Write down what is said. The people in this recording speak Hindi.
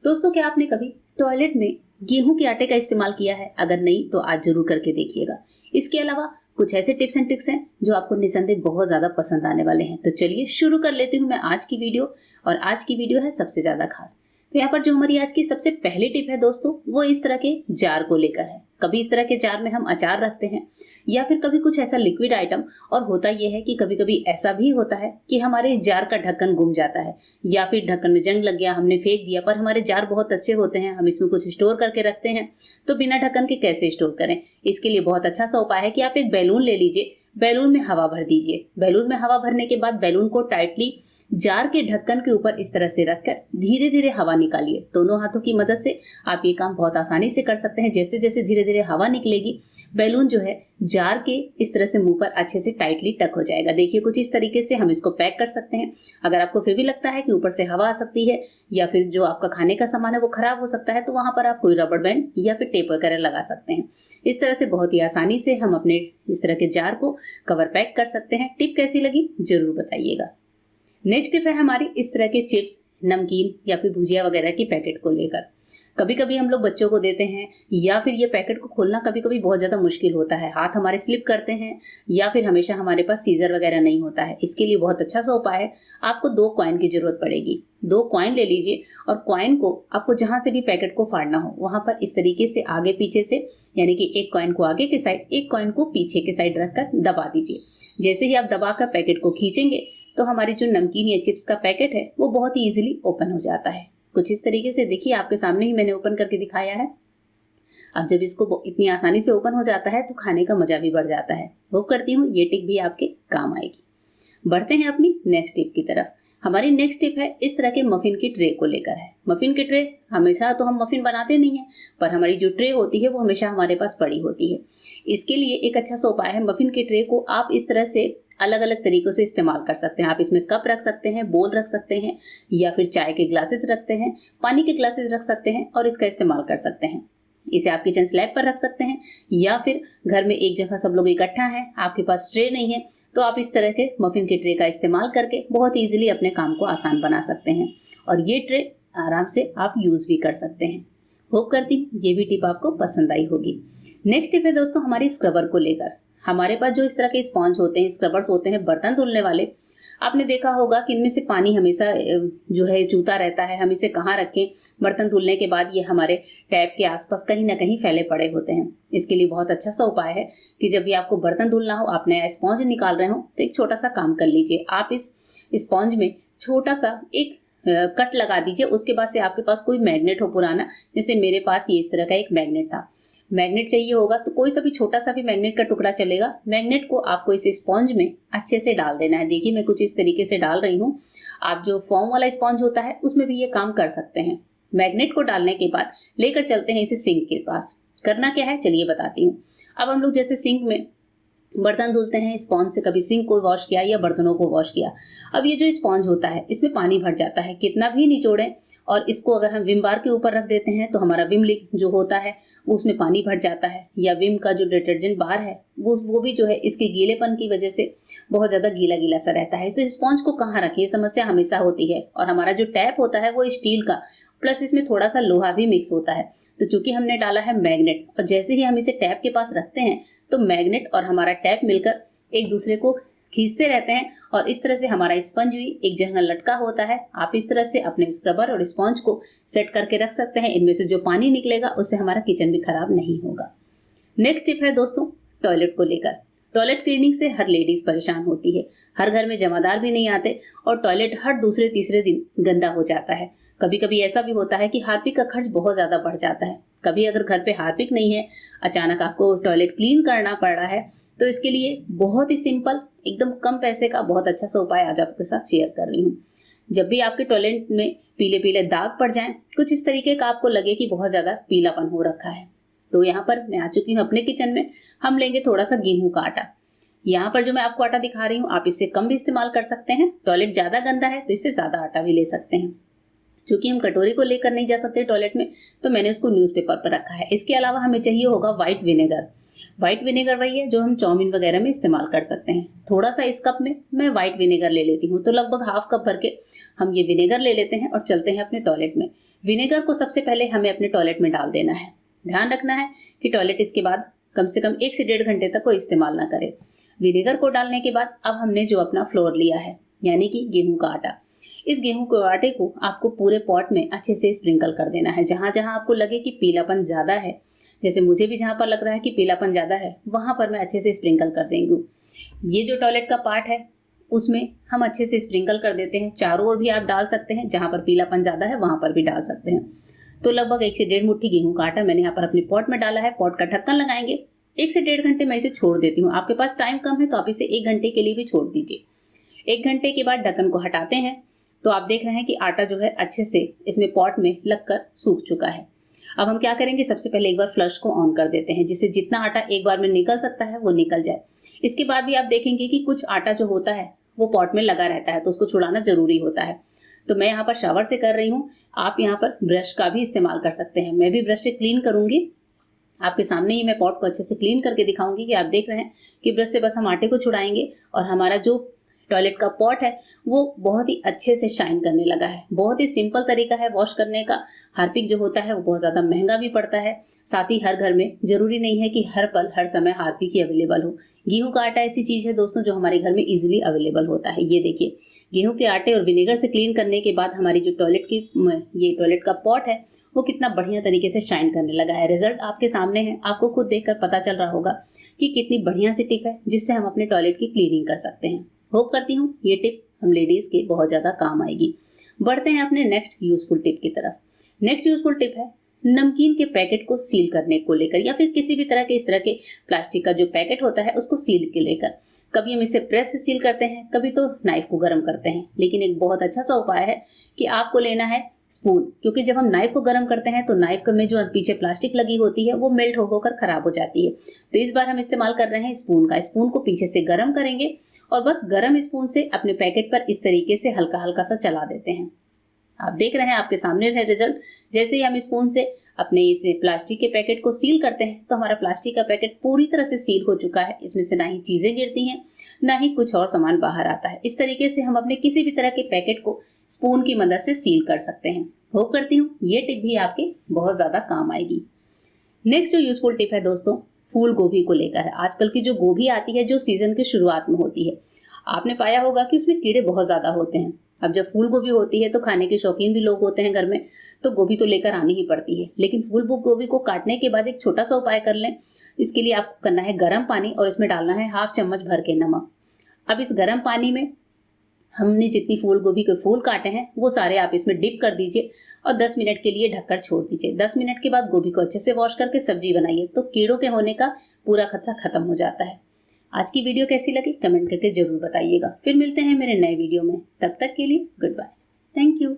दोस्तों, क्या आपने कभी टॉयलेट में गेहूं के आटे का इस्तेमाल किया है? अगर नहीं तो आज जरूर करके देखिएगा। इसके अलावा कुछ ऐसे टिप्स एंड ट्रिक्स हैं जो आपको निसंदेह बहुत ज्यादा पसंद आने वाले हैं। तो चलिए शुरू कर लेती हूँ मैं आज की वीडियो। और आज की वीडियो है सबसे ज्यादा खास। तो यहाँ पर जो हमारी आज की सबसे पहली टिप है दोस्तों, वो इस तरह के जार को लेकर है। कभी इस तरह के जार में हम अचार रखते हैं या फिर कभी कुछ ऐसा लिक्विड आइटम। और होता यह है कि कभी कभी ऐसा भी होता है कि हमारे इस जार का ढक्कन गुम जाता है या फिर ढक्कन में जंग लग गया, हमने फेंक दिया। पर हमारे जार बहुत अच्छे होते हैं, हम इसमें कुछ स्टोर करके रखते हैं। तो बिना ढक्कन के कैसे स्टोर करें? इसके लिए बहुत अच्छा सा उपाय है कि आप एक बैलून ले लीजिए, बैलून में हवा भर दीजिए। बैलून में हवा भरने के बाद बैलून को टाइटली जार के ढक्कन के ऊपर इस तरह से रखकर धीरे धीरे हवा निकालिए। दोनों हाथों की मदद से आप ये काम बहुत आसानी से कर सकते हैं। जैसे जैसे धीरे धीरे हवा निकलेगी, बैलून जो है जार के इस तरह से मुंह पर अच्छे से टाइटली टक हो जाएगा। देखिए, कुछ इस तरीके से हम इसको पैक कर सकते हैं। अगर आपको फिर भी लगता है कि ऊपर से हवा आ सकती है या फिर जो आपका खाने का सामान है वो खराब हो सकता है, तो वहां पर आप कोई रबड़ बैंड या फिर टेप वगैरह लगा सकते हैं। इस तरह से बहुत ही आसानी से हम अपने इस तरह के जार को कवर पैक कर सकते हैं। टिप कैसी लगी जरूर बताइएगा। नेक्स्ट टिप है हमारी इस तरह के चिप्स, नमकीन या फिर भुजिया वगैरह की पैकेट को लेकर। कभी कभी हम लोग बच्चों को देते हैं या फिर ये पैकेट को खोलना कभी कभी बहुत ज्यादा मुश्किल होता है, हाथ हमारे स्लिप करते हैं या फिर हमेशा हमारे पास सीजर वगैरह नहीं होता है। इसके लिए बहुत अच्छा सा उपाय है, आपको 2 कॉइन की जरूरत पड़ेगी। 2 कॉइन ले लीजिए और कॉइन को आपको जहां से भी पैकेट को फाड़ना हो वहां पर इस तरीके से आगे पीछे से, यानी कि एक कॉइन को आगे के साइड, एक कॉइन को पीछे के साइड रखकर दबा दीजिए। जैसे ही आप दबाकर पैकेट को खींचेंगे तो हमारी जो नमकीन या चिप्स का पैकेट है वो बहुत ही इजीली ओपन हो जाता है। कुछ इस तरीके से देखिए, आपके सामने ही मैंने ओपन करके दिखाया है। अब जब इसको इतनी आसानी से ओपन हो जाता है तो खाने का मजा भी बढ़ जाता है। होप करती हूँ ये टिप भी आपके काम आएगी। बढ़ते हैं अपनी नेक्स्ट टिप की तरफ। हमारी नेक्स्ट टिप है इस तरह के मफिन की ट्रे को लेकर है। मफिन की ट्रे, हमेशा तो हम मफिन बनाते नहीं है, पर हमारी जो ट्रे होती है वो हमेशा हमारे पास पड़ी होती है। इसके लिए एक अच्छा सा उपाय है, मफिन की ट्रे को आप इस तरह से अलग अलग तरीकों से इस्तेमाल कर सकते हैं। आप इसमें कप रख सकते हैं, बोल रख सकते हैं या फिर चाय के ग्लासेस रखते हैं, पानी के ग्लासेस रख सकते हैं और इसका इस्तेमाल कर सकते हैं। इसे आप किचन स्लैब पर रख सकते हैं या फिर घर में एक जगह सब लोग इकट्ठा हैं, आपके पास ट्रे नहीं है, तो आप इस तरह के मफिन के ट्रे का इस्तेमाल करके बहुत इजीली अपने काम को आसान बना सकते हैं और ये ट्रे आराम से आप यूज भी कर सकते हैं। होप करती हूँ ये भी टिप आपको पसंद आई होगी। नेक्स्ट टिप है दोस्तों हमारी स्क्रबर को लेकर। हमारे पास जो इस तरह के स्पॉन्ज होते हैं, स्क्रबर्स होते हैं बर्तन धुलने वाले, आपने देखा होगा कि इनमें से पानी हमेशा जो है चूता रहता है। हम इसे कहाँ रखें? बर्तन धुलने के बाद ये हमारे टैप के आसपास कहीं ना कहीं फैले पड़े होते हैं। इसके लिए बहुत अच्छा सा उपाय है कि जब भी आपको बर्तन धुलना हो, आप नया स्पॉन्ज निकाल रहे हो, तो एक छोटा सा काम कर लीजिए। आप इस स्पॉन्ज में छोटा सा एक कट लगा दीजिए। उसके बाद से आपके पास कोई मैग्नेट हो पुराना, जैसे मेरे पास ये इस तरह का एक मैग्नेट था। मैग्नेट चाहिए होगा तो कोई सा भी छोटा सा भी मैग्नेट का टुकड़ा चलेगा। मैग्नेट को आपको इस स्पॉन्ज में अच्छे से डाल देना है। देखिए, मैं कुछ इस तरीके से डाल रही हूँ। आप जो फोम वाला स्पॉन्ज होता है उसमें भी ये काम कर सकते हैं। मैग्नेट को डालने के बाद लेकर चलते हैं इसे सिंक के पास। करना क्या है चलिए बताती हूँ। अब हम लोग जैसे सिंक में बर्तन धुलते हैं, स्पॉन्ज से कभी सिंक को वॉश किया या बर्तनों को वॉश किया। अब ये जो स्पॉन्ज होता है इसमें पानी भर जाता है, कितना भी निचोड़ें। और इसको अगर हम विम बार के ऊपर रख देते हैं तो हमारा विम लिक जो होता है उसमें पानी भर जाता है, या विम का जो डिटर्जेंट बार है वो भी जो है इसके गीलेपन की वजह से बहुत ज्यादा गीला गीला सा रहता है। तो स्पॉन्ज को कहाँ रखें, ये समस्या हमेशा होती है। और हमारा जो टैप होता है वो स्टील का, प्लस इसमें थोड़ा सा लोहा भी मिक्स होता है। तो चूंकि हमने डाला है मैग्नेट, और जैसे ही हम इसे टैप के पास रखते हैं तो मैग्नेट और हमारा टैप मिलकर एक दूसरे को खींचते रहते हैं और इस तरह से हमारा स्पंज भी एक जगह लटका होता है। आप इस तरह से अपने स्क्रबर और स्पंज को सेट करके रख सकते हैं। इनमें से जो पानी निकलेगा उससे हमारा किचन भी खराब नहीं होगा। नेक्स्ट टिप है दोस्तों टॉयलेट को लेकर। टॉयलेट क्लीनिंग से हर लेडीज परेशान होती है। हर घर में जमादार भी नहीं आते और टॉयलेट हर दूसरे तीसरे दिन गंदा हो जाता है। कभी कभी ऐसा भी होता है कि हार्पिक का खर्च बहुत ज्यादा बढ़ जाता है। कभी अगर घर पे हार्पिक नहीं है, अचानक आपको टॉयलेट क्लीन करना पड़ रहा है, तो इसके लिए बहुत ही सिंपल, एकदम कम पैसे का बहुत अच्छा सा उपाय आज आपके साथ शेयर कर रही हूँ। जब भी आपके टॉयलेट में पीले पीले दाग पड़ जाएं, कुछ इस तरीके का आपको लगे कि बहुत ज्यादा पीलापन हो रखा है, तो यहाँ पर मैं आ चुकी हूँ अपने किचन में। हम लेंगे थोड़ा सा गेहूं का आटा। यहाँ पर जो मैं आपको आटा दिखा रही हूँ, आप इससे कम भी इस्तेमाल कर सकते हैं। टॉयलेट ज्यादा गंदा है तो इससे ज्यादा आटा भी ले सकते हैं। क्योंकि हम कटोरी को लेकर नहीं जा सकते टॉयलेट में, तो मैंने उसको न्यूज़पेपर पर रखा है। इसके अलावा हमें चाहिए होगा व्हाइट विनेगर। व्हाइट विनेगर वही है जो हम चाउमीन वगैरह में इस्तेमाल कर सकते हैं। थोड़ा सा इस कप में मैं व्हाइट विनेगर ले लेती हूँ, तो लगभग हाफ कप भर के हम ये विनेगर ले लेते हैं और चलते हैं अपने टॉयलेट में। विनेगर को सबसे पहले हमें अपने टॉयलेट में डाल देना है। ध्यान रखना है कि टॉयलेट इसके बाद कम से कम 1 से 1.5 घंटे तक कोई इस्तेमाल ना करे। विनेगर को डालने के बाद अब हमने जो अपना फ्लोर लिया है यानी कि गेहूं का आटा, इस गेहूं के आटे को आपको पूरे पॉट में अच्छे से स्प्रिंकल कर देना है। जहां जहां आपको लगे कि पीलापन ज्यादा है, जैसे मुझे भी जहां पर लग रहा है कि पीलापन ज्यादा है, वहां पर मैं अच्छे से स्प्रिंकल कर देंगी। ये जो टॉयलेट का पार्ट है उसमें हम अच्छे से स्प्रिंकल कर देते हैं। चारों ओर भी आप डाल सकते हैं, जहां पर पीलापन ज्यादा है वहां पर भी डाल सकते हैं। तो लगभग 1 से 1.5 मुट्ठी गेहूं का आटा मैंने यहाँ पर अपने पॉट में डाला है। पॉट का ढक्कन लगाएंगे। 1 से 1.5 घंटे मैं इसे छोड़ देती हूँ। आपके पास टाइम कम है तो आप इसे 1 घंटे के लिए भी छोड़ दीजिए। 1 घंटे के बाद ढक्कन को हटाते हैं तो आप देख रहे हैं कि आटा जो है अच्छे से इसमें पॉट में लगकर सूख चुका है। अब हम क्या करेंगे, सबसे पहले एक बार फ्लश को ऑन कर देते हैं, जिससे जितना आटा एक बार में निकल सकता है वो निकल जाए। इसके बाद भी आप देखेंगे कि कुछ आटा जो होता है वो पॉट में लगा रहता है, तो उसको छुड़ाना जरूरी होता है। तो मैं यहाँ पर शावर से कर रही हूँ, आप यहाँ पर ब्रश का भी इस्तेमाल कर सकते हैं। मैं भी ब्रश से क्लीन करूंगी। आपके सामने ही मैं पॉट को अच्छे से क्लीन करके दिखाऊंगी कि आप देख रहे हैं कि ब्रश से बस हम आटे को छुड़ाएंगे और हमारा जो टॉयलेट का पॉट है वो बहुत ही अच्छे से शाइन करने लगा है। बहुत ही सिंपल तरीका है वॉश करने का। हार्पिक जो होता है वो बहुत ज्यादा महंगा भी पड़ता है। साथ ही हर घर में जरूरी नहीं है कि हर पल हर समय हार्पिक ही अवेलेबल हो। गेहूं का आटा ऐसी चीज है दोस्तों जो हमारे घर में इजीली अवेलेबल होता है। ये देखिए, गेहूं के आटे और विनेगर से क्लीन करने के बाद हमारी जो ये टॉयलेट का पॉट है वो कितना बढ़िया तरीके से शाइन करने लगा है। रिजल्ट आपके सामने है, आपको खुद देखकर पता चल रहा होगा कि कितनी बढ़िया सी टिप है जिससे हम अपने टॉयलेट की क्लीनिंग कर सकते हैं। होप करती हूँ ये टिप हम लेडीज के बहुत ज्यादा काम आएगी। बढ़ते हैं अपने नेक्स्ट यूजफुल टिप की तरफ। नेक्स्ट यूजफुल टिप है नमकीन के पैकेट को सील करने को लेकर, या फिर किसी भी तरह के इस तरह के प्लास्टिक का जो पैकेट होता है उसको सील के लेकर। कभी हम इसे प्रेस से सील करते हैं, कभी तो नाइफ को गर्म करते हैं। लेकिन एक बहुत अच्छा सा उपाय है कि आपको लेना है स्पून, क्योंकि जब हम नाइफ को गर्म करते हैं तो नाइफ में जो पीछे प्लास्टिक लगी होती है वो मेल्ट होकर खराब हो जाती है। तो इस बार हम इस्तेमाल कर रहे हैं स्पून का। स्पून को पीछे से गर्म करेंगे और बस गर्म स्पून से अपने पैकेट पर इस तरीके से हल्का हल्का सा चला देते हैं। आप देख रहे हैं आपके सामने है रिजल्ट। जैसे ही हम स्पून से अपने इस प्लास्टिक के पैकेट को सील करते हैं तो हमारा प्लास्टिक का पैकेट पूरी तरह से सील हो चुका है। इसमें से ना ही चीजें गिरती हैं, ना ही कुछ और सामान बाहर आता है। इस तरीके से हम अपने किसी भी तरह के पैकेट को स्पून की मदद से सील कर सकते हैं। होप करती हूँ ये टिप भी आपके बहुत ज्यादा काम आएगी। नेक्स्ट जो यूजफुल टिप है दोस्तों, फूल गोभी को लेकर है। आजकल की जो गोभी आती है जो सीजन की शुरुआत में होती है, आपने पाया होगा कि उसमें कीड़े बहुत ज्यादा होते हैं। अब जब फूल गोभी होती है तो खाने के शौकीन भी लोग होते हैं घर में, तो गोभी तो लेकर आनी ही पड़ती है। लेकिन फूल गोभी को काटने के बाद एक छोटा सा उपाय कर लें। इसके लिए आपको करना है गर्म पानी और इसमें डालना है 1/2 चम्मच भर के नमक। अब इस गर्म पानी में हमने जितनी फूल गोभी के फूल काटे हैं वो सारे आप इसमें डिप कर दीजिए और 10 मिनट के लिए ढककर छोड़ दीजिए। 10 मिनट के बाद गोभी को अच्छे से वॉश करके सब्जी बनाइए तो कीड़ों के होने का पूरा खतरा खत्म हो जाता है। आज की वीडियो कैसी लगी कमेंट करके जरूर बताइएगा। फिर मिलते हैं मेरे नए वीडियो में। तब तक के लिए गुड बाय। Thank you.